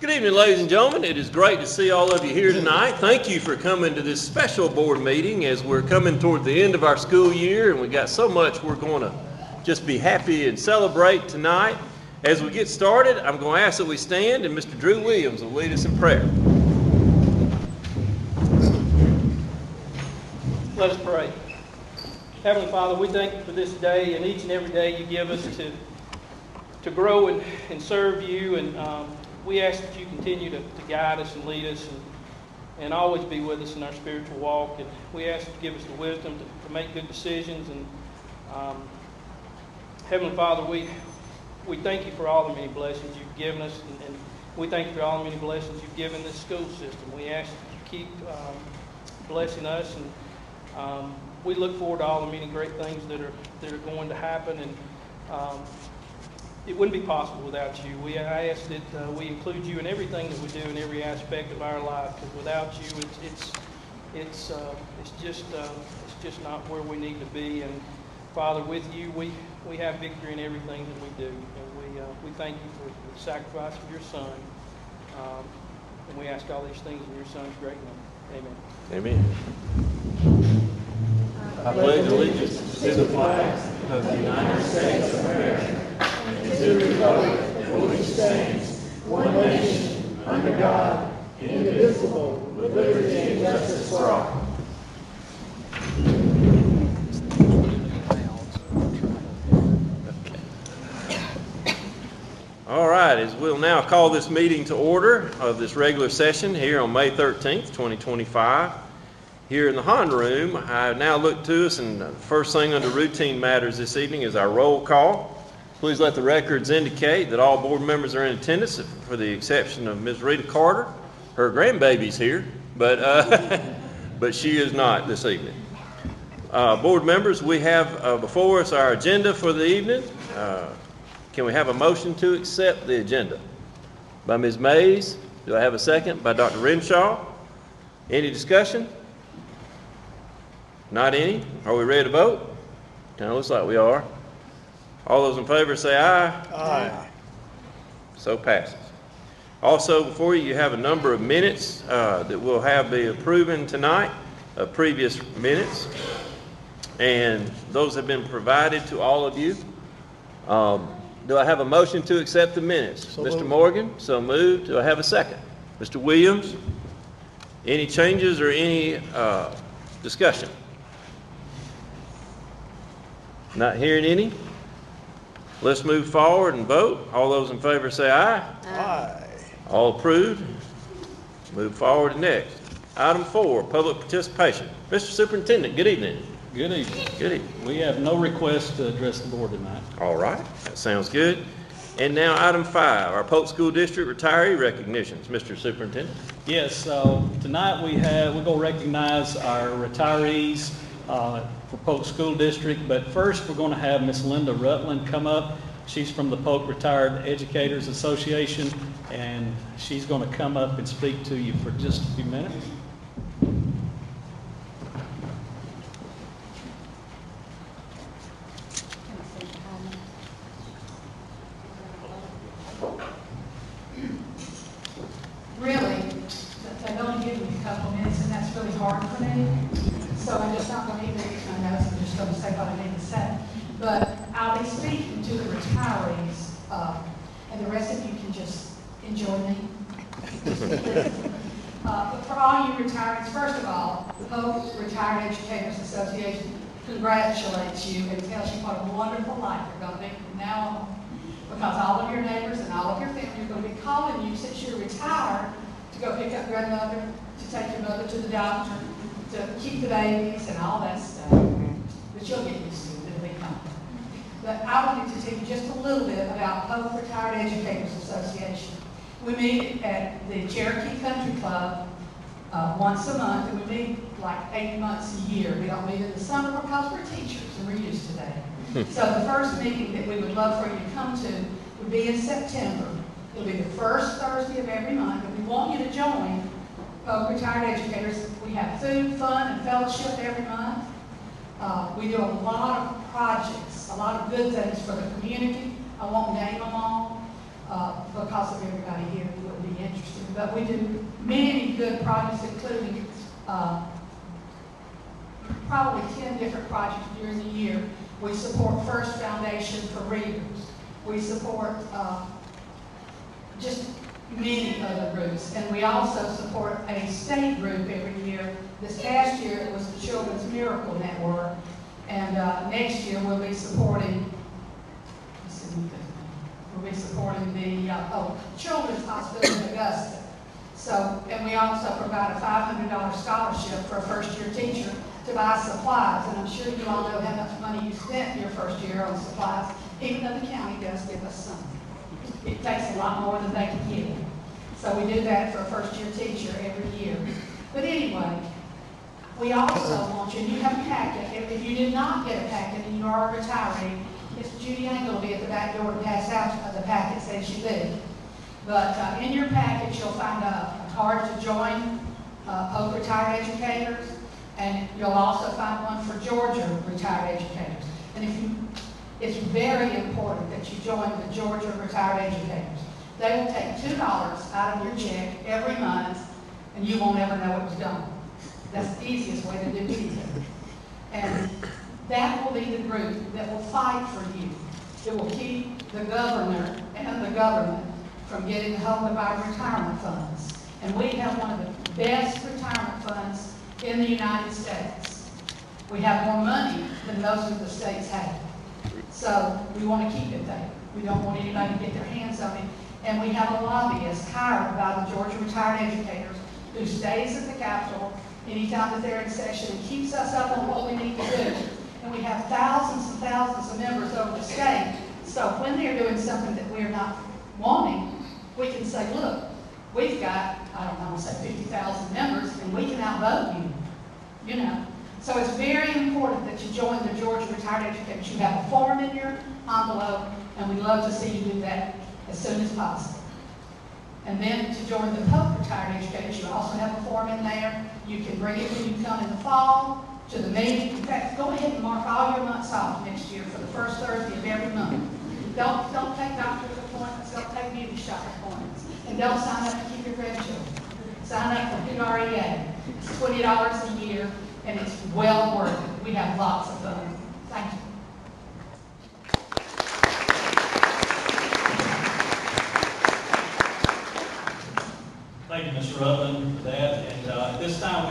Good evening, ladies and gentlemen. It is great to see all of you here tonight. Thank you for coming to this special board meeting as we're coming toward the end of our school year, and we got so much we're going to just be happy and celebrate tonight. As we get started, I'm going to ask that we stand, and Mr. Drew Williams will lead us in prayer. Let us pray. Heavenly Father, we thank you for this day and each and every day you give us to grow and serve you, and we ask that you continue to guide us and lead us and always be with us in our spiritual walk. And we ask that you give us the wisdom to make good decisions. And Heavenly Father, we thank you for all the many blessings you've given us, and we thank you for all the many blessings you've given this school system. We ask that you keep blessing us, and we look forward to all the many great things that are going to happen. And it wouldn't be possible without you. I ask that we include you in everything that we do, in every aspect of our life. Because without you, it's just not where we need to be. And Father, with you, we have victory in everything that we do. And we thank you for the sacrifice of your Son. And we ask all these things in your Son's great name. Amen. Amen. I pledge allegiance to the flag of the United States of America and to the republic for which it stands, one nation, under God, indivisible, with liberty and justice for all. All right, as we'll now call this meeting to order of this regular session here on May 13th, 2025. Here in the Honda room, I now look to us, and the first thing under routine matters this evening is our roll call. Please let the records indicate that all board members are in attendance, for the exception of Ms. Rita Carter. Her grandbaby's here, but she is not this evening. Board members, we have before us our agenda for the evening. Can we have a motion to accept the agenda? By Ms. Mays. Do I have a second? By Dr. Renshaw. Any discussion? Not any? Are we ready to vote? Kind of looks like we are. All those in favor say aye. Aye. So passes. Also, before you have a number of minutes that we'll be approving tonight, of previous minutes, and those have been provided to all of you. Do I have a motion to accept the minutes? So Mr. moved. Morgan, so moved. Do I have a second? Mr. Williams, any changes or any discussion? Not hearing any? Let's move forward and vote. All those in favor say aye. Aye. All approved? Move forward next. Item 4, public participation. Mr. Superintendent, good evening. Good evening. Good evening. We have no request to address the board tonight. All right, that sounds good. And now item 5, our Polk School District retiree recognitions. Mr. Superintendent. Yes, so tonight we're going to recognize our retirees for Polk School District, but first we're going to have Miss Linda Rutland come up. She's from the Polk Retired Educators Association, and she's going to come up and speak to you for just a few minutes. Really, they've only given me a couple of minutes, and that's really hard for me. So I'm just not going to even read my notes. I'm just going to say what I need to say. But I'll be speaking to the retirees, and the rest of you can just enjoy me. But for all you retirees, first of all, the Polk Retired Educators Association congratulates you and tells you what a wonderful life you're going to be from now on. Because all of your neighbors and all of your family are going to be calling you since you're retired to go pick up grandmother, to take your mother to the doctor, to keep the babies and all that stuff. But you'll get used to it. It'll be fun. But I wanted to tell you just a little bit about Polk Retired Educators Association. We meet at the Cherokee Country Club once a month, and we meet like 8 months a year. We don't meet in the summer because we're teachers and we're used to that. So the first meeting that we would love for you to come to would be in September. It'll be the first Thursday of every month, and we want you to join Polk Retired Educators. We have food, fun, and fellowship every month. We do a lot of projects, a lot of good things for the community. I won't name them all because of everybody here who would be interested. but we do many good projects, including probably 10 different projects during the year. We support First Foundation for Readers. We support just many other groups. And we also support a state group every year. This past year, it was the Children's Miracle Network. And next year, we'll be supporting, the Children's Hospital in Augusta. So, and we also provide a $500 scholarship for a first-year teacher to buy supplies. And I'm sure you all know how much money you spent your first year on supplies, even though the county does give us some. It takes a lot more than they can give. So we do that for a first-year teacher every year. But anyway, we also want you, and you have a packet. If you did not get a packet and you are a retiree, Miss Judy ain't going to be at the back door to pass out the packets as you leave. But in your packet, you'll find a card to join Polk Retired Educators, and you'll also find one for Georgia Retired Educators. And it's very important that you join the Georgia Retired Educators. They will take $2 out of your check every month, and you won't ever know it was done. That's the easiest way to do anything. And that will be the group that will fight for you. It will keep the governor and the government from getting hold of our retirement funds. And we have one of the best retirement funds in the United States. We have more money than most of the states have. So we want to keep it there. We don't want anybody to get their hands on it. And we have a lobbyist hired by the Georgia Retired Educators who stays at the Capitol anytime that they're in session and keeps us up on what we need to do. And we have thousands and thousands of members over the state. So when they're doing something that we're not wanting, we can say, look, we've got, I don't know, say 50,000 members, and we can outvote you, you know. So it's very important that you join the Georgia Retired Educators. You have a form in your envelope, and we'd love to see you do that as soon as possible. And then to join the Polk Retired Educators, you also have a form in there. You can bring it when you come in the fall to the meeting. In fact, go ahead and mark all your months off next year for the first Thursday of every month. Don't take doctor's appointments, don't take beauty shop appointments, and don't sign up to keep your grandchildren. Sign up for PREA. It's $20 a year, and it's well worth it. We have lots of fun. Thank you. Thank you, Mr. Rutland, for that. And at this time,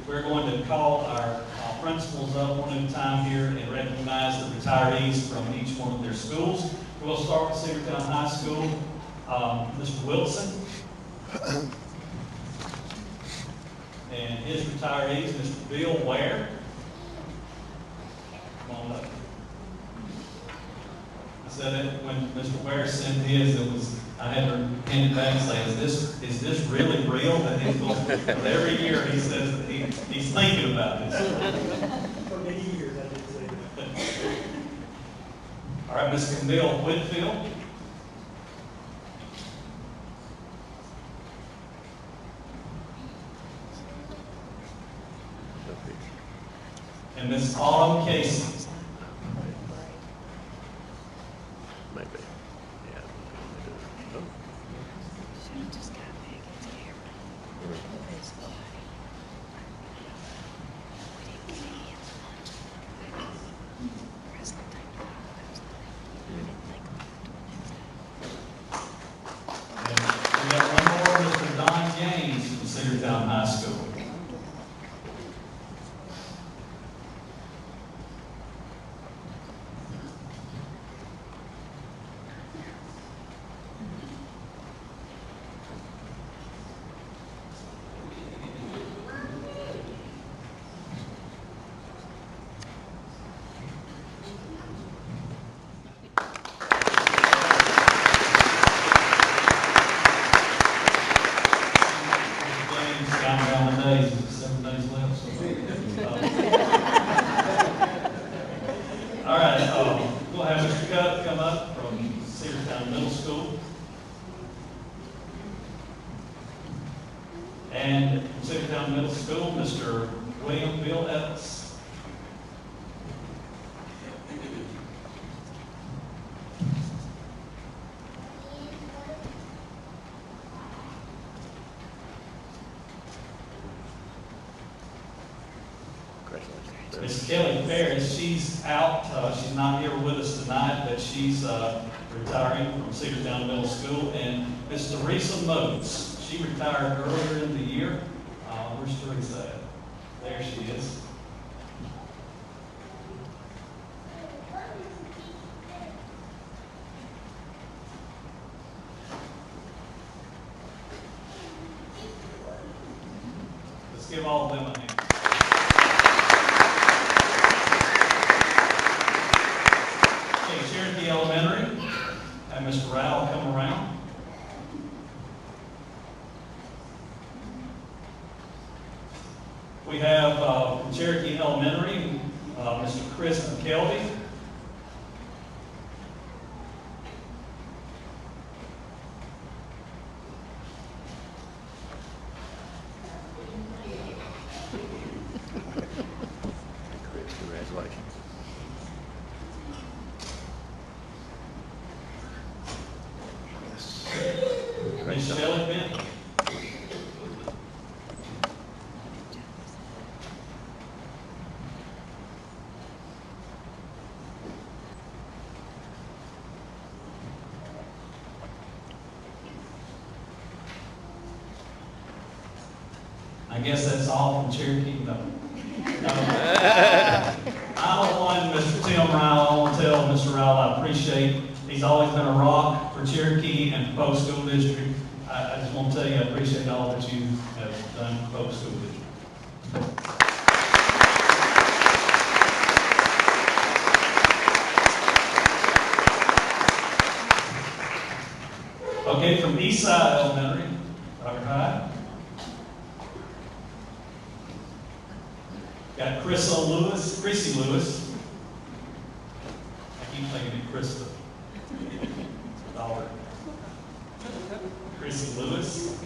we're going to call our principals up one at a time here and recognize the retirees from each one of their schools. We'll start with Cedartown High School. Mr. Wilson. And his retirees, Mr. Bill Ware. Come on up. I said it when Mr. Ware sent his, I had to hand it back and say, is this really real? That he's going to, every year he says that he's thinking about this. For many years I did say that. All right, Ms. Camille Whitfield. And Ms. Autumn Casey. Maybe. Yeah. And we have one more, Mr. Don Gaines from Cedartown High School. All right, we'll have Mr. Cutt come up from Cedartown Middle School. And from Cedartown Middle School, Mr. William Bill Evans. Miss Kelly Ferris, she's out, she's not here with us tonight, but she's retiring from Cedartown Middle School. And Miss Teresa Motes, she retired earlier in the year. Where's Teresa at? There she is. Let's give all of them a hand. Cherokee Elementary, have Mr. Rowell come around. We have from Cherokee Elementary, Mr. Chris McKelvey. Chris, congratulations. Miss Shelley Benton. I guess that's all from Cherokee. No. I'm the one, Mr. Tim Rowell. I want to tell Mr. Rowell I appreciate. He's always been a rock for Cherokee and Polk School District. I just want to tell you I appreciate all that you have done for Polk School District. Okay, from Eastside Elementary, Dr. Hyde. Got Chrissy Lewis. I keep thinking of Krista. Daughter. Chrissy Lewis.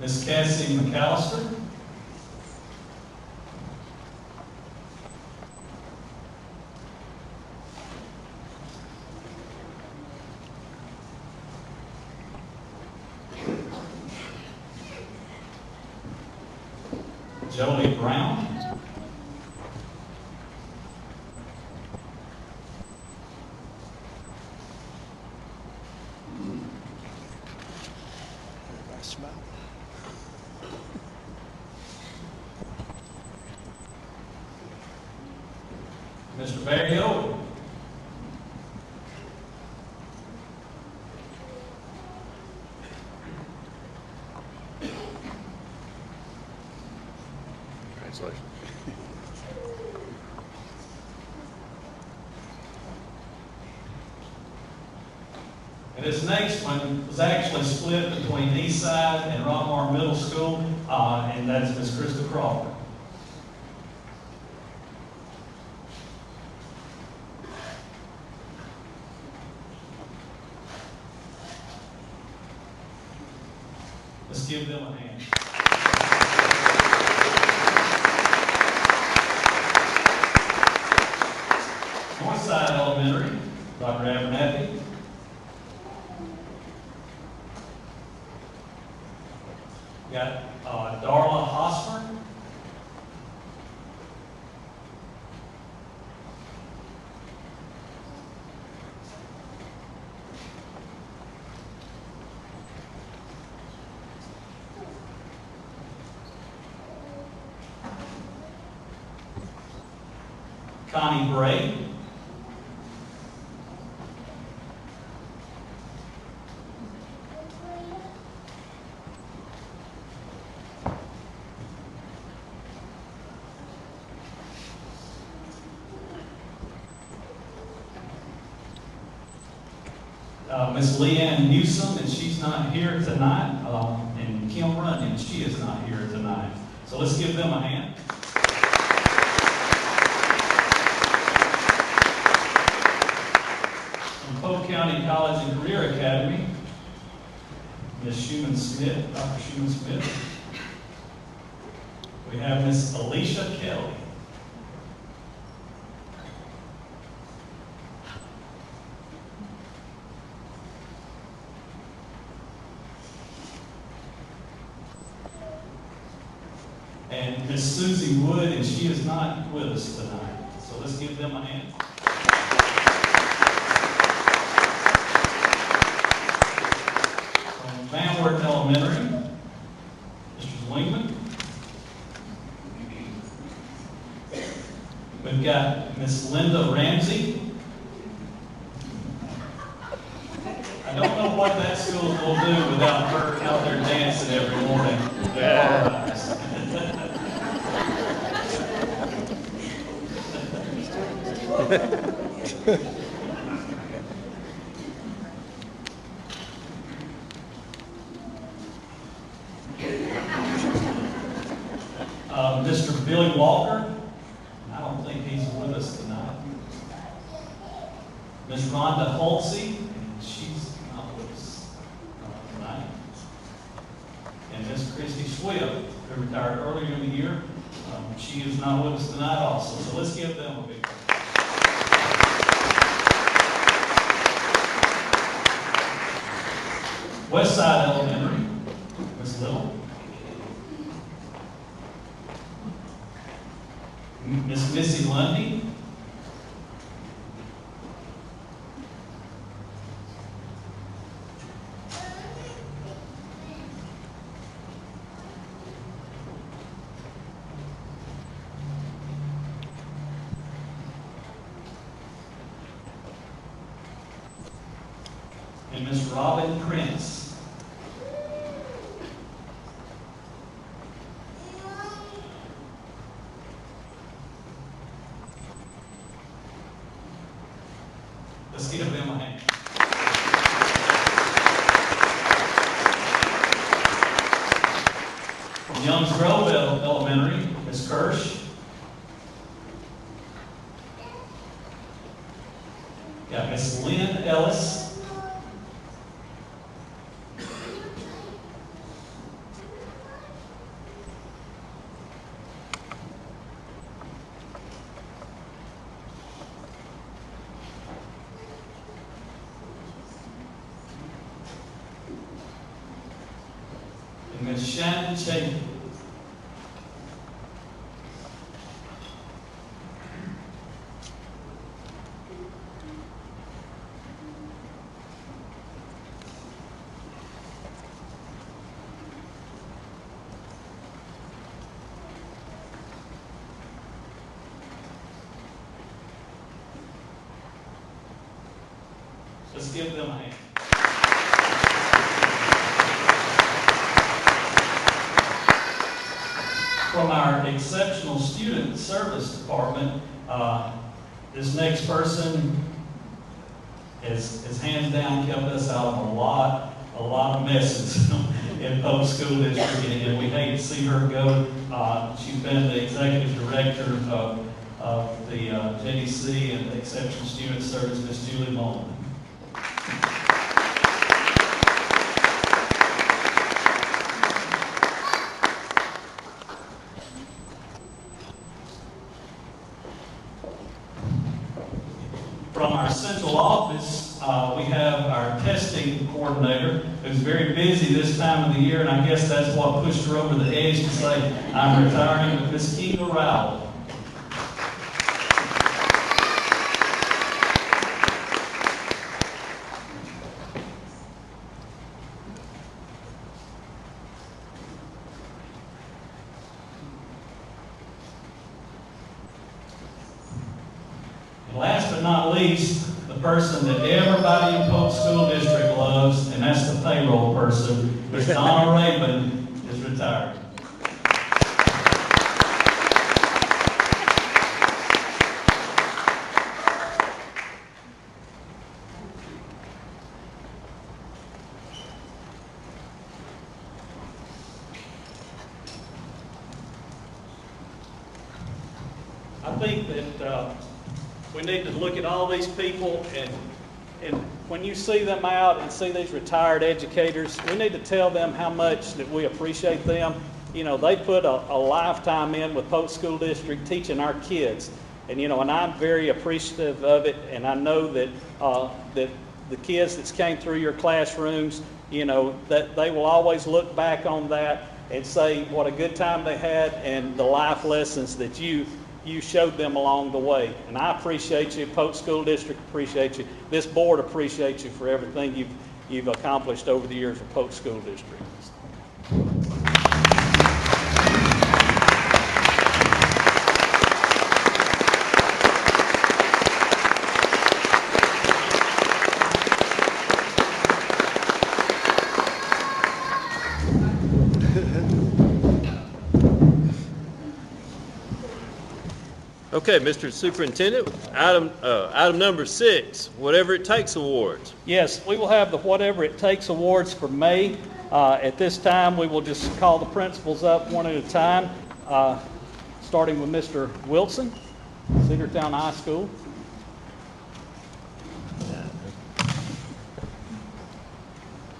Miss Cassie McAllister. Jolie Brown. Mr. Barry Owen. Congratulations. And this next one was actually split between Eastside and Rockmore Middle School, and that's Miss Krista Crawford. Let's give them a hand. Northside Elementary, Dr. Abernathy. Got Darla Hosmer. Connie Bray. Miss Leanne Newsom, and she's not here tonight, and Kim Runyon, she is not here tonight. So let's give them a hand. From Polk County College and Career Academy, Ms. Schumann Smith, Dr. Schumann Smith. We have Miss Alicia Kelly. and Miss Susie Wood, and she is not with us tonight. So let's give them a hand. From Van Wert Elementary, Mr. Zwingman. We've got Miss Linda Ramsey. I don't know what that school will do without her out there dancing every morning. Mr. Billy Walker, I don't think he's with us tonight. Ms. Rhonda Holsey, she's not with us tonight. And Ms. Christy Swift, who retired earlier in the year, she is not with us tonight also. So let's give them a big round. Westside Elementary, Ms. Little. Miss Missy Lundy. And Miss Robin Prince. Let's give them a hand. From Youngs Grove Elementary, Ms. Kirsch. Got Miss Lynn Ellis. And Ms. Shannon Chapin. Let's give them a hand. From our Exceptional Student Service Department, this next person has hands down kept us out of a lot of messes in public school district, and we hate to see her go. She's been the executive director of the JDC and the Exceptional Student Service, Ms. Julie Mullen. From our central office, we have our testing coordinator, who's very busy this time of the year, and I guess that's what pushed her over the edge to say, I'm retiring with Miss Kinga Rowell. And last but not least, the person that everybody in Polk School District loves, and that's the payroll person, Ms. Donna Raven, is retired. I think that we need to look at all these people, and when you see them out and see these retired educators, we need to tell them how much that we appreciate them. You know, they put a lifetime in with Polk School District teaching our kids. And, you know, and I'm very appreciative of it, and I know that, that the kids that came through your classrooms, you know, that they will always look back on that and say what a good time they had and the life lessons that you showed them along the way. And I appreciate you. Polk School District appreciates you. This board appreciates you for everything you've accomplished over the years for Polk School District. Okay, Mr. Superintendent, item number 6, Whatever It Takes Awards. Yes, we will have the Whatever It Takes Awards for May. At this time, we will just call the principals up one at a time, starting with Mr. Wilson, Cedartown High School.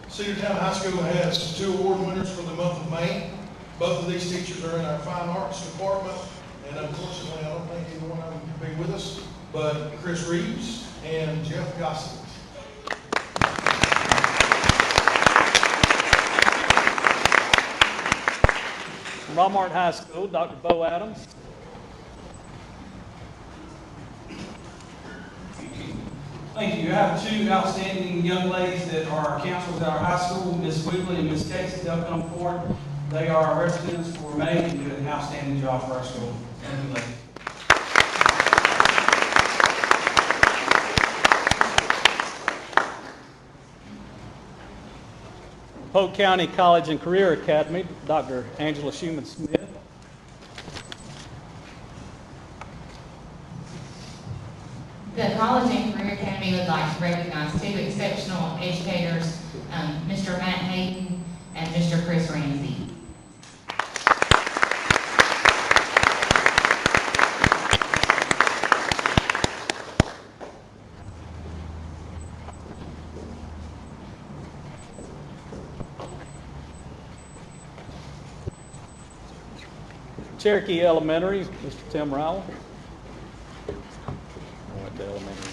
Cedartown High School has 2 award winners for the month of May. Both of these teachers are in our fine arts department, and unfortunately, I don't think either one of them can be with us, but Chris Reeves and Jeff Gossett. From Walmart High School, Dr. Bo Adams. Thank you. I have 2 outstanding young ladies that are counselors at our high school, Ms. Wiggly and Ms. Casey. They'll come forward. They are our representatives for May and do an outstanding job for our school. Thank you, ladies. Polk County College and Career Academy, Dr. Angela Schumann-Smith. The College and Career Academy would like to recognize 2 exceptional educators, Mr. Matt Hayden and Mr. Chris Ramsey. Cherokee Elementary, Mr. Tim Rowell. I went to elementary.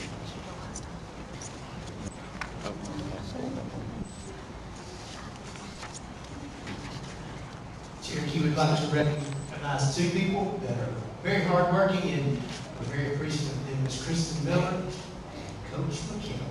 Cherokee would like to recognize 2 people that are very hardworking, and we're very appreciative of them, Ms. Kristen Miller and Coach McKinnell.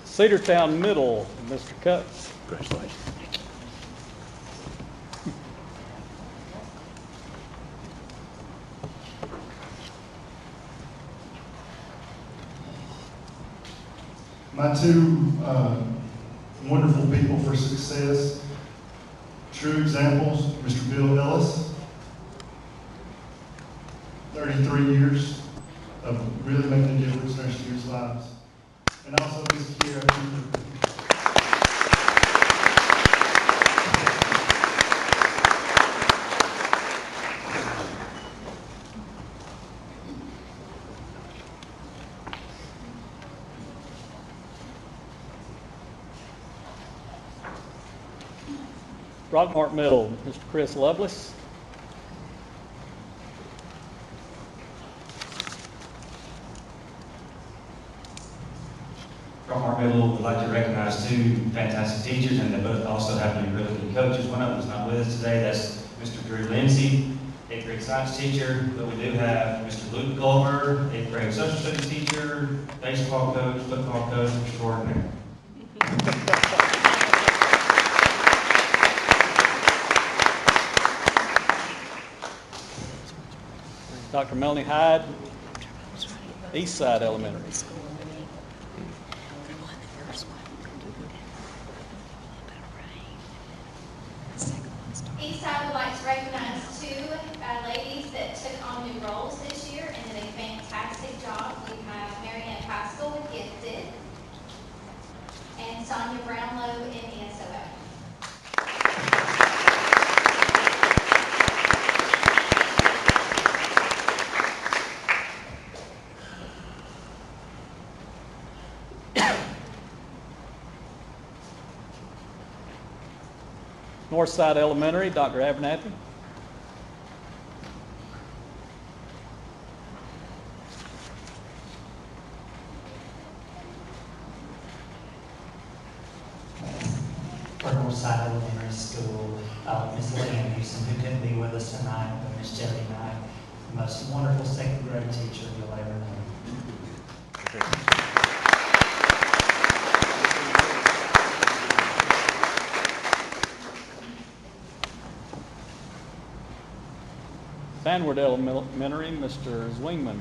Cedartown Middle, Mr. Cutts. Congratulations. My 2 wonderful people for success, true examples, Mr. Bill Ellis, 33 years of really making a difference in our students' lives. And also Ms. Kira Cooper. Rockmart Middle, Mr. Chris Lovelace. Rockmart Middle would like to recognize 2 fantastic teachers, and they both also happen to be really good coaches. One of them is not with us today. That's Mr. Drew Lindsay, 8th grade science teacher. But we do have Mr. Luke Culver, 8th grade social studies teacher, baseball coach, football coach, extraordinary. Dr. Melanie Hyde, Eastside Elementary. Eastside would like to recognize 2 ladies that took on new roles this year and did a fantastic job. We have Marianne Pascal with Gifted and Sonia Brownlow in ESOL. Northside Elementary, Dr. Abernathy. For Northside Elementary School, Miss Lee Anderson, who couldn't be with us tonight, but Miss Jody Knight, the most wonderful second grade teacher you'll ever know. Vanward Elementary, Mr. Zwingman.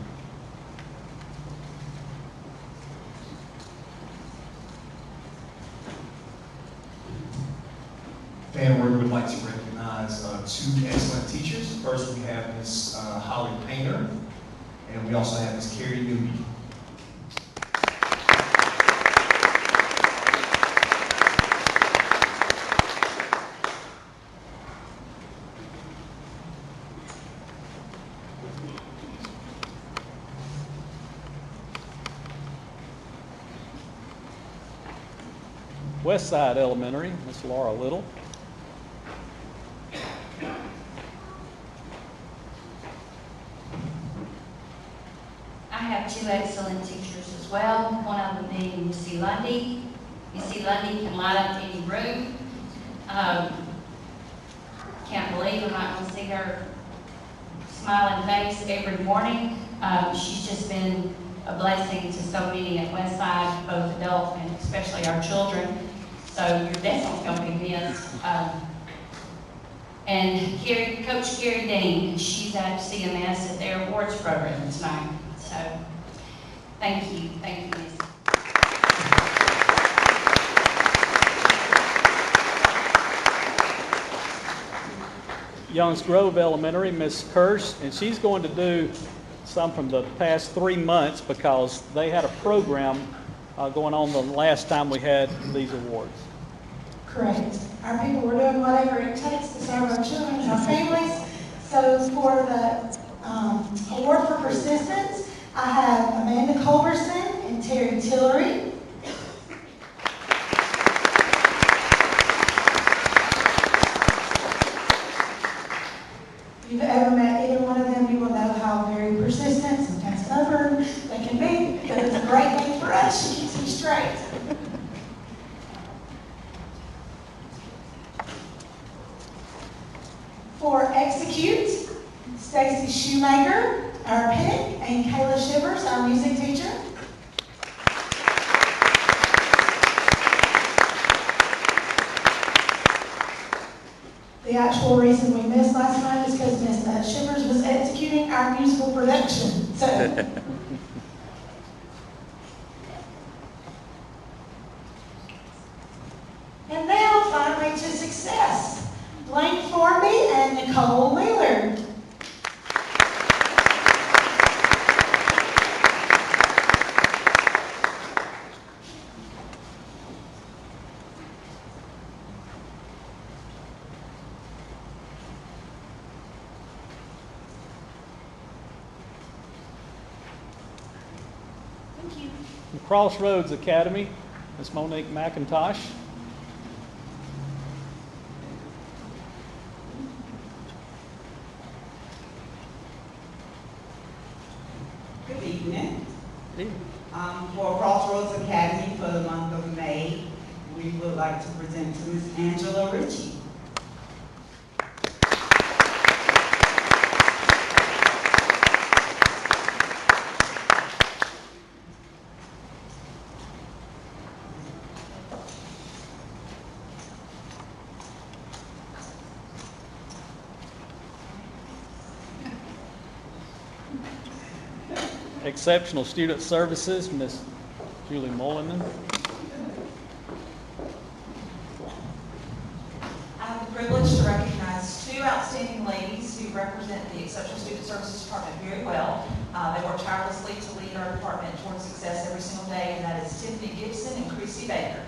Vanward would like to recognize two excellent teachers. First, we have Ms. Holly Painter, and we also have Ms. Carrie Newby. Westside Elementary, Miss Laura Little. I have two excellent teachers as well, one of them being Missy Lundy. Missy Lundy can light up any room. Can't believe I'm not going to see her smiling face every morning. She's just been a blessing to so many at Westside, both adults and especially our children. So your definitely going to be missed. And Coach Carrie Dean, she's at CMS at their awards program tonight. So thank you, Miss. Youngs Grove Elementary, Miss Kirsch, and she's going to do some from the past 3 months because they had a program going on the last time we had these awards. Correct. Our people were doing whatever it takes to serve our children and our families. So for the award for persistence, I have Amanda Culberson and Terry Tillery. If you've ever met either one of them, you will know how very persistent, sometimes stubborn they can be, but it's a great thing for us. She keeps me straight. For execute, Stacy Shoemaker, our pick, and Kayla Shivers, our music teacher. The actual reason we missed last night is because Miss Shivers was executing our musical production. So. And now, finally, to success. Blank Formby and Nicole Wheeler. Thank you. From Crossroads Academy, Miss Monique McIntosh. Good evening. For Crossroads Academy for the month of May, we would like to present to Ms. Angela Ritchie. Exceptional Student Services, Miss Julie Mullinan. I have the privilege to recognize two outstanding ladies who represent the Exceptional Student Services Department very well. They work tirelessly to lead our department towards success every single day, and that is Tiffany Gibson and Chrissy Baker.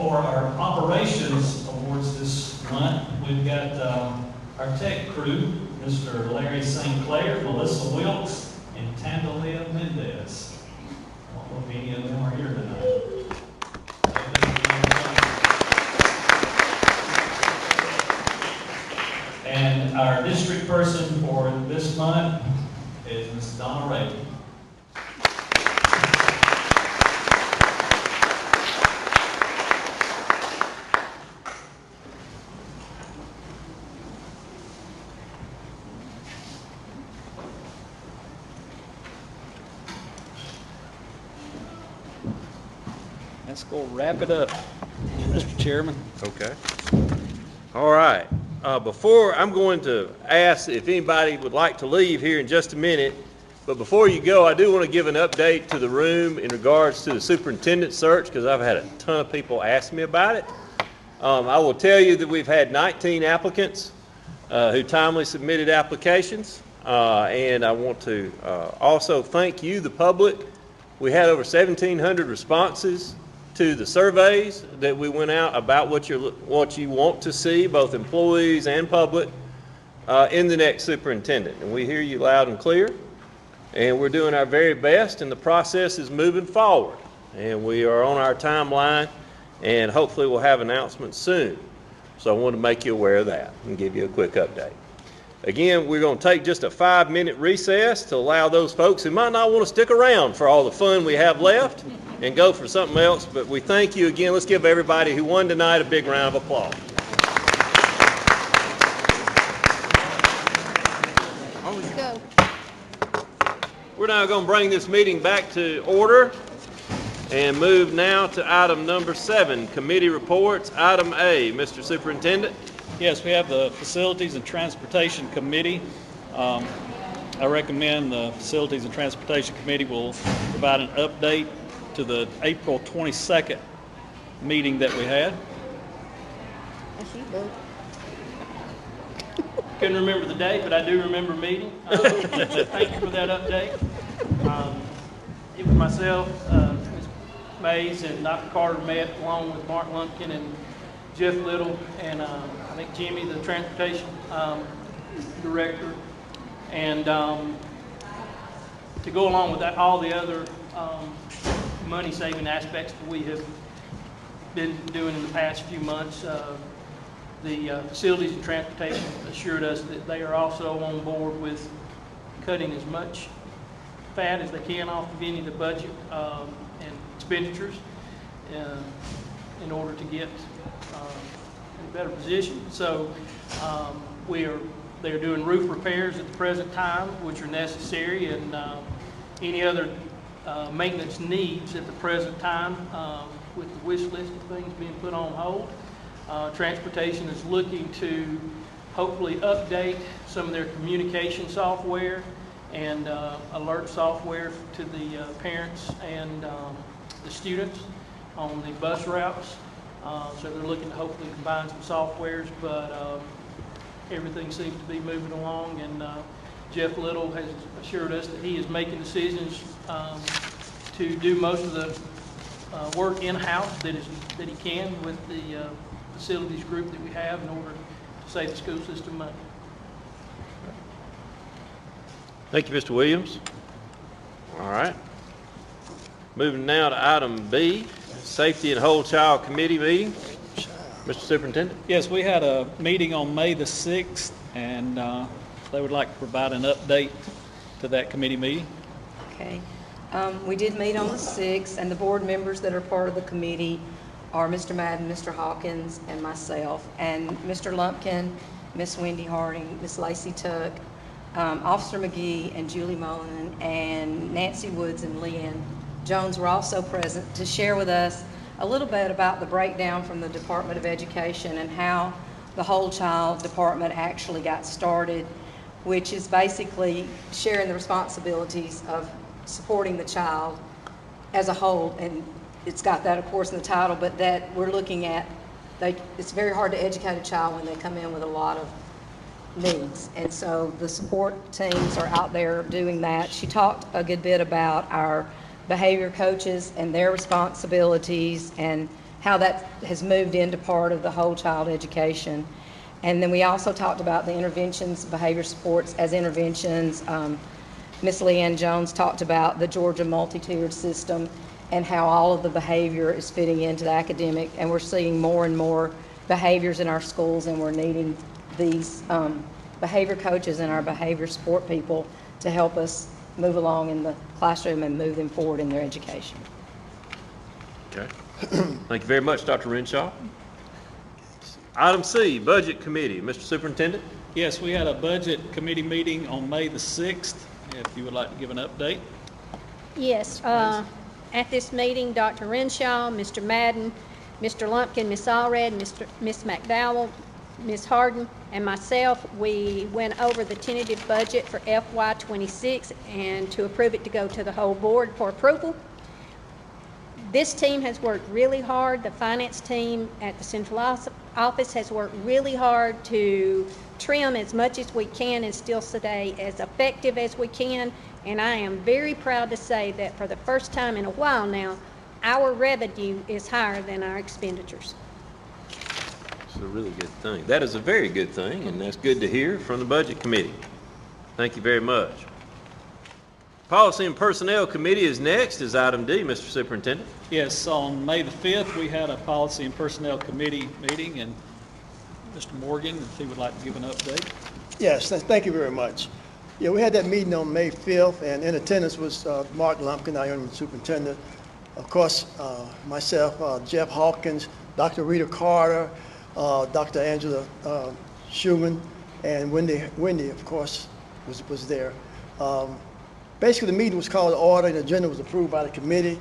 For our operations awards this month, we've got our tech crew, Mr. Larry St. Clair, Melissa Wilkes, and Tandalia Mendez. I don't know if any of them are here tonight. And our district person for this month is Ms. Donna Ray. Let's go wrap it up, Mr. Chairman. Okay. All right. Before, I'm going to ask if anybody would like to leave here in just a minute, but before you go, I do want to give an update to the room in regards to the superintendent search, because I've had a ton of people ask me about it. I will tell you that we've had 19 applicants who timely submitted applications, and I want to also thank you, the public. We had over 1,700 responses to the surveys that we went out about what you want to see, both employees and public, in the next superintendent. And we hear you loud and clear, and we're doing our very best, and the process is moving forward. And we are on our timeline, and hopefully we'll have announcements soon. So I want to make you aware of that and give you a quick update. Again, we're going to take just a 5-minute recess to allow those folks who might not want to stick around for all the fun we have left and go for something else. But we thank you again. Let's give everybody who won tonight a big round of applause. Let's go. We're now going to bring this meeting back to order and move now to item number 7, committee reports. Item A, Mr. Superintendent. Yes, we have the Facilities and Transportation Committee. I recommend the Facilities and Transportation Committee will provide an update to the April 22nd meeting that we had. Couldn't remember the date, but I do remember meeting. Thank you for that update. It was myself, Ms. Mays, and Dr. Carter met along with Mark Lumpkin and Jeff Little, and I think Jimmy, the transportation director, and to go along with that, all the other money-saving aspects that we have been doing in the past few months. The Facilities and Transportation assured us that they are also on board with cutting as much fat as they can off of any of the budget and expenditures in order to get in a better position. So they're doing roof repairs at the present time, which are necessary, and any other maintenance needs at the present time with the wish list of things being put on hold. Transportation is looking to hopefully update some of their communication software and alert software to the parents and the students on the bus routes. So they're looking to hopefully combine some softwares, but everything seems to be moving along, and Jeff Little has assured us that he is making decisions to do most of the work in-house that he can with the facilities group that we have in order to save the school system money. Thank you, Mr. Williams. All right. Moving now to item B, Safety and Whole Child Committee meeting. Mr. Superintendent? Yes, we had a meeting on May the 6th, and they would like to provide an update to that committee meeting. Okay. We did meet on the 6th, and the board members that are part of the committee are Mr. Madden, Mr. Hawkins, and myself, and Mr. Lumpkin, Miss Wendy Harding, Miss Lacey Tuck, Officer McGee, and Julie Mullen, and Nancy Woods and Leanne Jones were also present to share with us a little bit about the breakdown from the Department of Education and how the Whole Child Department actually got started, which is basically sharing the responsibilities of supporting the child as a whole. And it's got that, of course, in the title, but that we're looking at, it's very hard to educate a child when they come in with a lot of needs. And so the support teams are out there doing that. She talked a good bit about our behavior coaches and their responsibilities and how that has moved into part of the whole child education. And then we also talked about the interventions, behavior supports as interventions. Ms. Leanne Jones talked about the Georgia multi-tiered system and how all of the behavior is fitting into the academic, and we're seeing more and more behaviors in our schools, and we're needing these behavior coaches and our behavior support people to help us move along in the classroom and move them forward in their education. Okay. Thank you very much, Dr. Renshaw. Item C, Budget Committee. Mr. Superintendent? Yes, we had a budget committee meeting on May the 6th, if you would like to give an update. Yes, at this meeting, Dr. Renshaw, Mr. Madden, Mr. Lumpkin, Ms. Allred, Ms. McDowell, Ms. Harden, and myself, we went over the tentative budget for FY26 and to approve it to go to the whole board for approval. This team has worked really hard. The finance team at the central office has worked really hard to trim as much as we can and still stay as effective as we can. And I am very proud to say that for the first time in a while now, our revenue is higher than our expenditures. It's a really good thing. That is a very good thing, and that's good to hear from the Budget Committee. Thank you very much. Policy and Personnel Committee is next, is item D, Mr. Superintendent. Yes, on May the 5th, we had a Policy and Personnel Committee meeting, and Mr. Morgan, if he would like to give an update. Yes, thank you very much. Yeah, we had that meeting on May 5th, and in attendance was Mark Lumpkin, our interim superintendent, of course, myself, Jeff Hawkins, Dr. Rita Carter, Dr. Angela Schumann, and Wendy, of course, was there. Basically, the meeting was called to order, and the agenda was approved by the committee,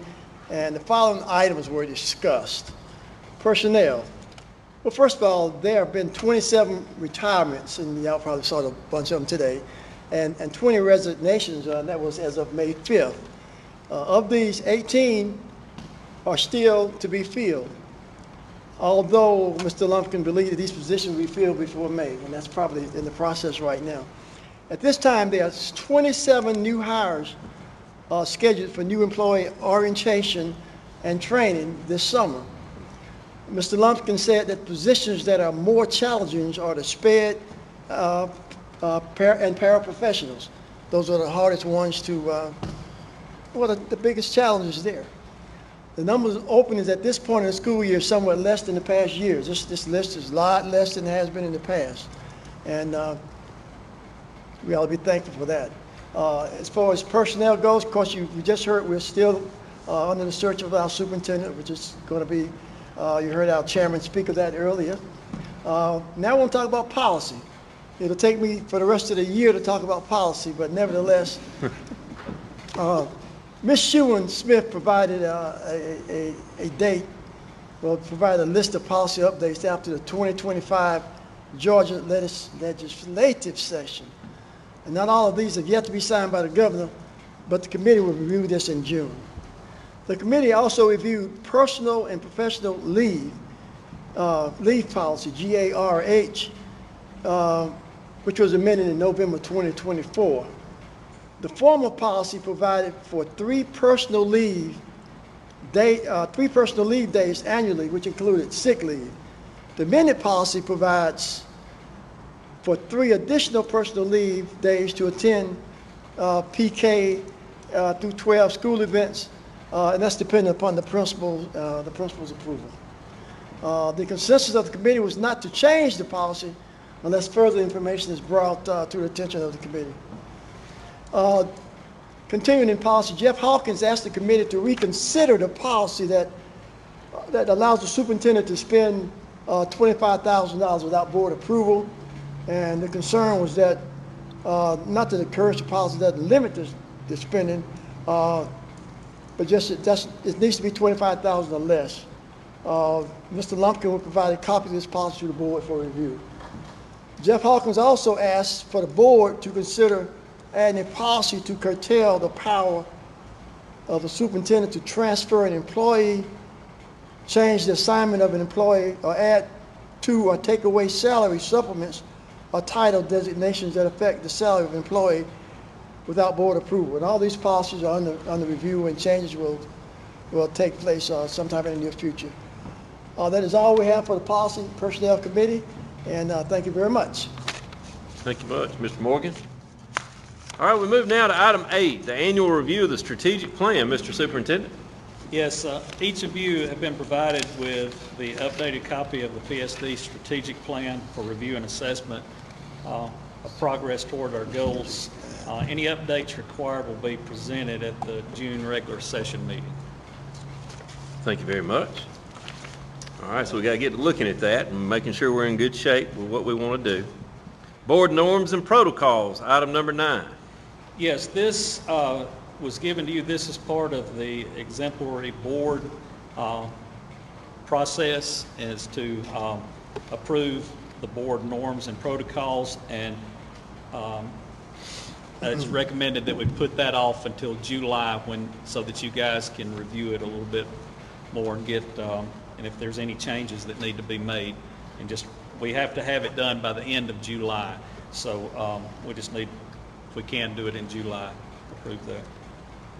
and the following items were discussed. Personnel. Well, first of all, there have been 27 retirements, and y'all probably saw a bunch of them today, and 20 resignations, that was as of May 5th. Of these, 18 are still to be filled, although Mr. Lumpkin believed that these positions will be filled before May, and that's probably in the process right now. At this time, there are 27 new hires scheduled for new employee orientation and training this summer. Mr. Lumpkin said that positions that are more challenging are the SPED and paraprofessionals. Those are the hardest ones to, the biggest challenges there. The numbers of openings at this point in the school year is somewhat less than the past years. This list is a lot less than it has been in the past. And we ought to be thankful for that. As far as personnel goes, of course, you just heard we're still under the search of our superintendent, which is going to be, you heard our chairman speak of that earlier. Now I want to talk about policy. It'll take me for the rest of the year to talk about policy, but nevertheless, Ms. Schumann Smith provided a date, provided a list of policy updates after the 2025 Georgia legislative session. And not all of these have yet to be signed by the governor, but the committee will review this in June. The committee also reviewed personal and professional leave policy, GARH, which was amended in November 2024. The former policy provided for three personal leave days annually, which included sick leave. The amended policy provides for 3 additional personal leave days to attend PK through 12 school events, and that's dependent upon the principal's approval. The consensus of the committee was not to change the policy unless further information is brought to the attention of the committee. Continuing in policy, Jeff Hawkins asked the committee to reconsider the policy that allows the superintendent to spend $25,000 without board approval. And the concern was that, not to encourage the policy that limit the spending, but just it needs to be $25,000 or less. Mr. Lumpkin will provide a copy of this policy to the board for review. Jeff Hawkins also asked for the board to consider adding a policy to curtail the power of the superintendent to transfer an employee, change the assignment of an employee, or add to or take away salary supplements or title designations that affect the salary of an employee without board approval. And all these policies are under review, and changes will take place sometime in the near future. That is all we have for the Policy Personnel Committee, and thank you very much. Thank you much. Mr. Morgan? All right, we move now to item 8, the annual review of the strategic plan. Mr. Superintendent? Yes, each of you have been provided with the updated copy of the PSD strategic plan for review and assessment of progress toward our goals. Any updates required will be presented at the June regular session meeting. Thank you very much. All right, so we got to get to looking at that and making sure we're in good shape with what we want to do. Board norms and protocols, item number 9. Yes, this was given to you. This is part of the exemplary board process, is to approve the board norms and protocols, and it's recommended that we put that off until July, so that you guys can review it a little bit more and get and if there's any changes that need to be made, and we have to have it done by the end of July. So we just need, if we can do it in July, approve that.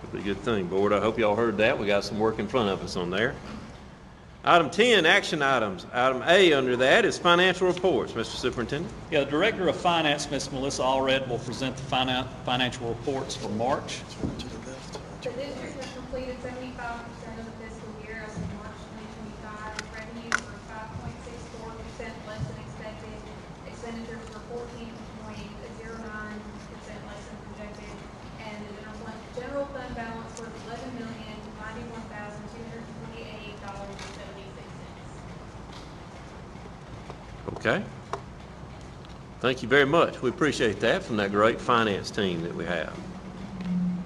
That'd be a good thing, board. I hope y'all heard that. We got some work in front of us on there. Item 10, action items. Item A under that is financial reports. Mr. Superintendent? Yeah, the Director of Finance, Ms. Melissa Allred, will present the financial reports for March. The district has completed 75% of the fiscal year as of March 2025. Revenues were 5.64% less than expected. Expenditures were 14.09% less than projected. And the general fund balance was $11,091,228.76. Okay. Thank you very much. We appreciate that from that great finance team that we have.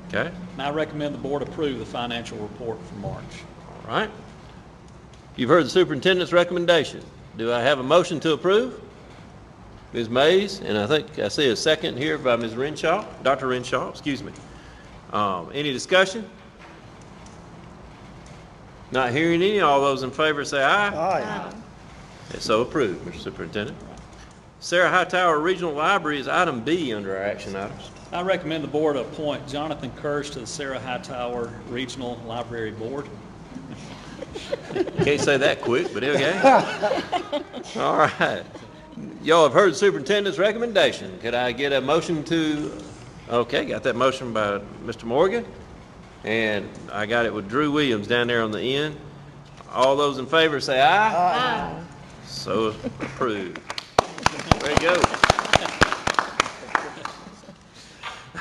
Okay. And I recommend the board approve the financial report for March. All right. You've heard the superintendent's recommendation. Do I have a motion to approve? Ms. Mays, and I think I see a second here by Ms. Renshaw, Dr. Renshaw, excuse me. Any discussion? Not hearing any. All those in favor say aye. Aye. So approved, Mr. Superintendent. Sarah Hightower Regional Library is item B under our action items. I recommend the board appoint Jonathan Kirsch to the Sarah Hightower Regional Library Board. Can't say that quick, but okay. All right. Y'all have heard the superintendent's recommendation. Could I get a motion to, okay, got that motion by Mr. Morgan, and I got it with Drew Williams down there on the end. All those in favor say aye. Aye. So approved. There you go.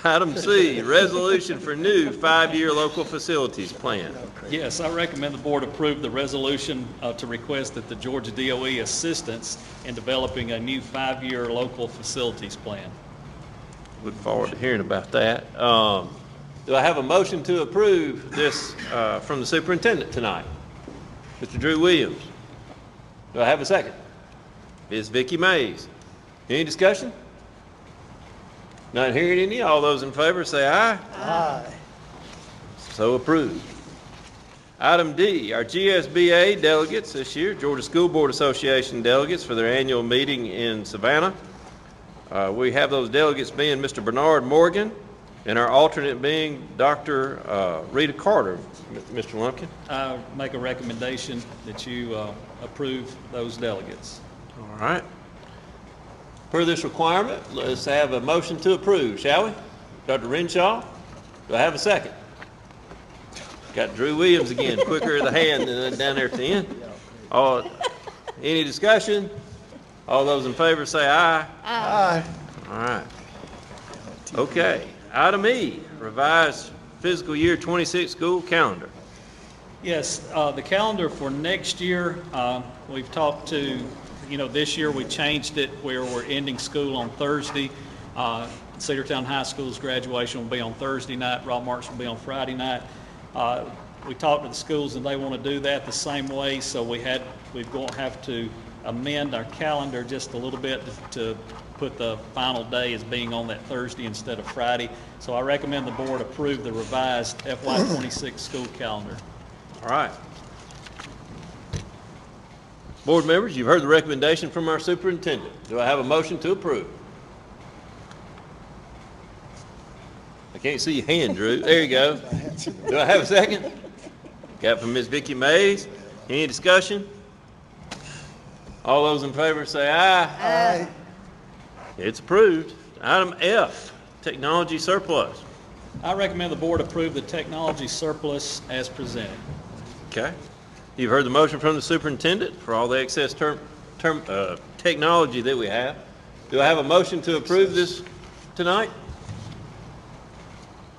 Item C, resolution for new 5-year local facilities plan. Yes, I recommend the board approve the resolution to request that the Georgia DOE assistance in developing a new 5-year local facilities plan. Look forward to hearing about that. Do I have a motion to approve this from the superintendent tonight? Mr. Drew Williams. Do I have a second? Ms. Vicki Mays. Any discussion? Not hearing any. All those in favor say aye. Aye. So approved. Item D, our GSBA delegates this year, Georgia School Board Association delegates for their annual meeting in Savannah. We have those delegates being Mr. Bernard Morgan and our alternate being Dr. Rita Carter. Mr. Lumpkin? I make a recommendation that you approve those delegates. All right. Per this requirement, let's have a motion to approve, shall we? Dr. Renshaw, do I have a second? Got Drew Williams again, quicker of the hand than down there at the end. Any discussion? All those in favor say aye. Aye. All right. Okay. Item E, revised fiscal year 26 school calendar. Yes, the calendar for next year, we've talked to, this year we changed it where we're ending school on Thursday. Cedartown High School's graduation will be on Thursday night. Rob Marks will be on Friday night. We talked to the schools and they want to do that the same way, so we're going to have to amend our calendar just a little bit to put the final day as being on that Thursday instead of Friday. So I recommend the board approve the revised FY26 school calendar. All right. Board members, you've heard the recommendation from our superintendent. Do I have a motion to approve? I can't see your hand, Drew. There you go. Do I have a second? Got from Ms. Vicki Mays. Any discussion? All those in favor say aye. Aye. It's approved. Item F, technology surplus. I recommend the board approve the technology surplus as presented. Okay. You've heard the motion from the superintendent for all the excess technology that we have. Do I have a motion to approve this tonight?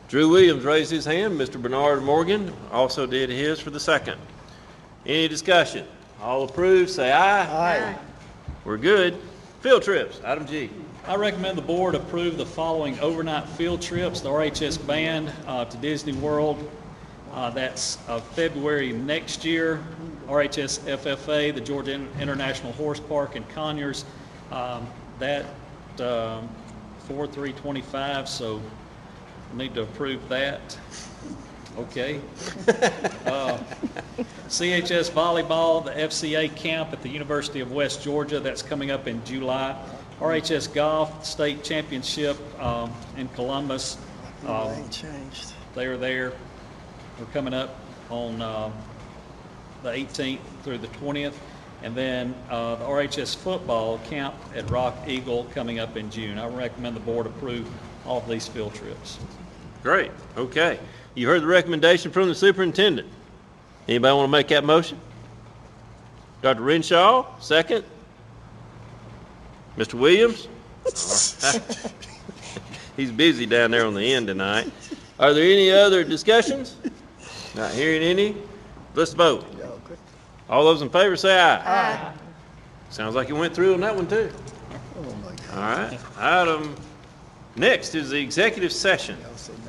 Drew Williams raised his hand. Mr. Bernard Morgan also did his for the second. Any discussion? All approved, say aye. Aye. We're good. Field trips, item G. I recommend the board approve the following overnight field trips, the RHS band to Disney World. That's February next year. RHS FFA, the Georgia International Horse Park in Conyers. That 4/3/25, so need to approve that. Okay. CHS volleyball, the FCA camp at the University of West Georgia, that's coming up in July. RHS golf state championship in Columbus. Ain't changed. They are there. We're coming up on the 18th through the 20th. And then the RHS football camp at Rock Eagle coming up in June. I recommend the board approve all of these field trips. Great. Okay. You heard the recommendation from the superintendent. Anybody want to make that motion? Dr. Renshaw, second. Mr. Williams? He's busy down there on the end tonight. Are there any other discussions? Not hearing any. Let's vote. All those in favor say aye. Aye. Sounds like you went through on that one too. All right. Item next is the executive session.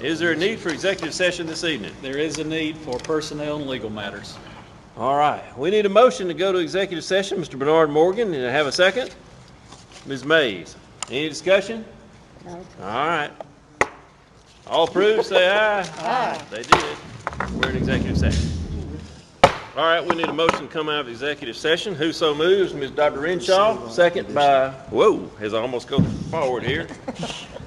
Is there a need for executive session this evening? There is a need for personnel and legal matters. All right. We need a motion to go to executive session. Mr. Bernard Morgan, and have a second? Ms. Mays. Any discussion? No. All right. All approved, say aye. Aye. They did. We're in executive session. All right, we need a motion to come out of executive session. Who so moves? Ms. Dr. Renshaw, second by, whoa, as I almost go forward here.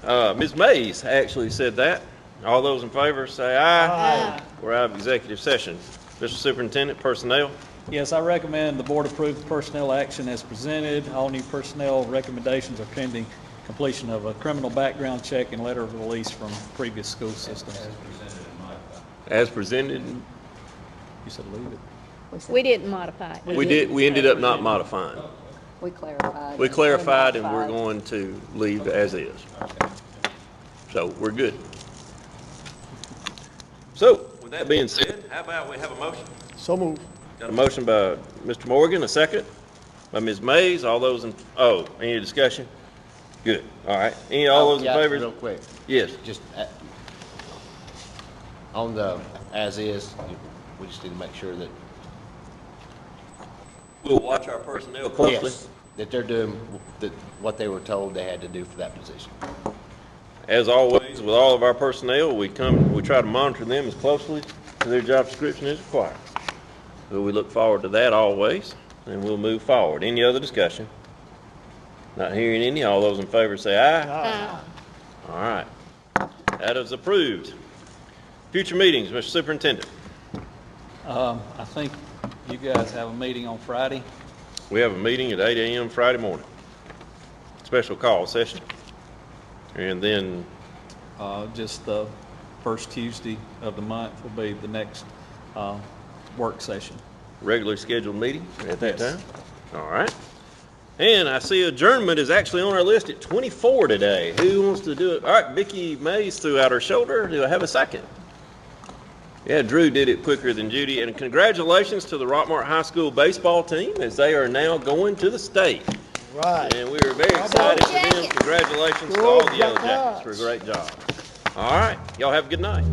Ms. Mays actually said that. All those in favor say aye. Aye. We're out of executive session. Mr. Superintendent, personnel. Yes, I recommend the board approve the personnel action as presented. All new personnel recommendations are pending completion of a criminal background check and letter of release from previous school systems. As presented. You said leave it. We didn't modify it. We ended up not modifying. We clarified. We clarified and we're going to leave as is. So we're good. So with that being said, how about we have a motion? So moved. Got a motion by Mr. Morgan, a second by Ms. Mays. All those in, any discussion? Good. All right. All those in favor? Real quick. Yes. Just on the as is, we just need to make sure that we'll watch our personnel closely. Yes, that they're doing what they were told they had to do for that position. As always, with all of our personnel, we try to monitor them as closely to their job description as required. So we look forward to that always, and we'll move forward. Any other discussion? Not hearing any. All those in favor say aye. Aye. All right. That is approved. Future meetings, Mr. Superintendent. I think you guys have a meeting on Friday. We have a meeting at 8 a.m. Friday morning. Special call session. And then just the first Tuesday of the month will be the next work session. Regularly scheduled meeting at that time? All right. And I see adjournment is actually on our list at 24 today. Who wants to do it? All right, Vicki Mays threw out her shoulder. Do I have a second? Yeah, Drew did it quicker than Judy. And congratulations to the Rockmart High School baseball team as they are now going to the state. Right. And we are very excited for them. Congratulations to all the Yellow Jackets for a great job. All right. Y'all have a good night.